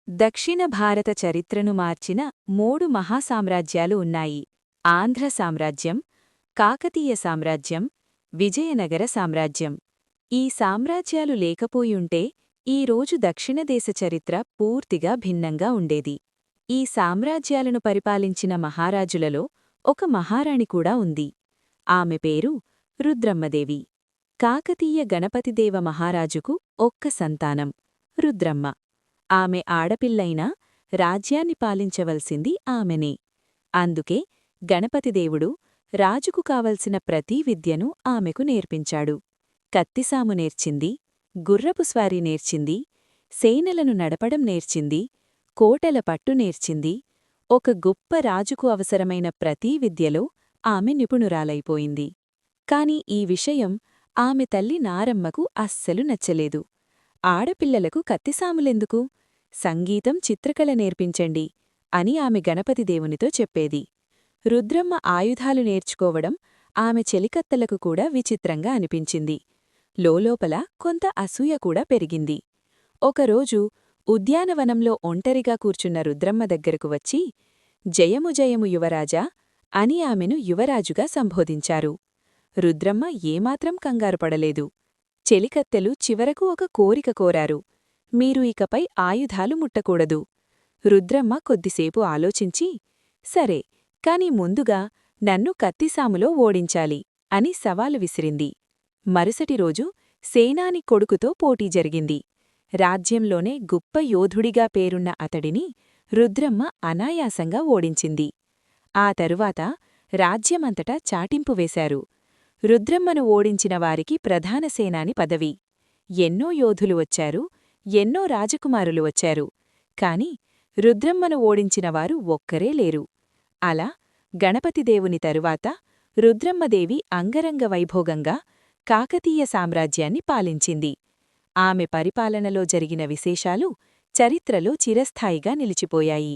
దక్షిణ భారత చరిత్రను మార్చిన 3 మహాసామ్రాజ్యాలు ఉన్నాయి. ఆంధ్ర సామ్రాజ్యం, కాకతీయ సామ్రాజ్యం, విజయనగర సామ్రాజ్యం. ఈ సామ్రాజ్యాలు లేకపోయుంటే ఈరోజు దక్షిణదేశ చరిత్ర పూర్తిగా భిన్నంగా ఉండేది. ఈ సామ్రాజ్యాలను పరిపాలించిన మహారాజులలో ఒక మహారాణి కూడా ఉంది. ఆమె పేరు రుద్రమ్మదేవి. కాకతీయ గణపతిదేవ మహారాజుకు ఒక్క సంతానం, రుద్రమ్మ. ఆమె ఆడపిల్లైనా రాజ్యాన్ని పాలించవలసింది ఆమెనే. అందుకే గణపతిదేవుడు రాజుకు కావలసిన ప్రతీ విద్యను ఆమెకు నేర్పించాడు. కత్తిసాము నేర్చింది, గుర్రపు స్వారీ నేర్చింది, సేనలను నడపడం నేర్చింది, కోటల పట్టు నేర్చింది. ఒక గొప్ప రాజుకు అవసరమైన ప్రతీ విద్యలో ఆమె నిపుణురాలైపోయింది. కాని ఈ విషయం ఆమె తల్లి నారమ్మకు అస్సలు నచ్చలేదు. ఆడపిల్లలకు కత్తిసాములెందుకు? సంగీతం, చిత్రకళ నేర్పించండి అని ఆమె గణపతిదేవునితో చెప్పేది. రుద్రమ్మ ఆయుధాలు నేర్చుకోవడం ఆమె చెలికత్తలకు కూడా విచిత్రంగా అనిపించింది. లోలోపల కొంత అసూయ కూడా పెరిగింది. ఒకరోజు ఉద్యానవనంలో ఒంటరిగా కూర్చున్న రుద్రమ్మ దగ్గరకు వచ్చి, జయము జయము యువరాజా అని ఆమెను యువరాజుగా సంబోధించారు. రుద్రమ్మ ఏమాత్రం కంగారుపడలేదు. చెలికత్తెలు చివరకు ఒక కోరిక కోరారు. మీరు ఇకపై ఆయుధాలు ముట్టకూడదు. రుద్రమ్మ కొద్దిసేపు ఆలోచించి, సరే, కాని ముందుగా నన్ను కత్తిసాములో ఓడించాలి అని సవాలు విసిరింది. మరుసటి రోజు సేనాని కొడుకుతో పోటీ జరిగింది. రాజ్యంలోనే గొప్ప యోధుడిగా పేరున్న అతడిని రుద్రమ్మ అనాయాసంగా ఓడించింది. ఆ తరువాత రాజ్యమంతటా చాటింపు వేశారు. రుద్రమ్మను ఓడించిన వారికి ప్రధాన సేనాని పదవి. ఎన్నో యోధులు వచ్చారు, ఎన్నో రాజకుమారులు వచ్చారు. కాని రుద్రమ్మను ఓడించినవారు ఒక్కరే లేరు. అలా గణపతిదేవుని తరువాత రుద్రమ్మదేవి అంగరంగ వైభోగంగా కాకతీయ సామ్రాజ్యాన్ని పాలించింది. ఆమె పరిపాలనలో జరిగిన విశేషాలు చరిత్రలో చిరస్థాయిగా నిలిచిపోయాయి.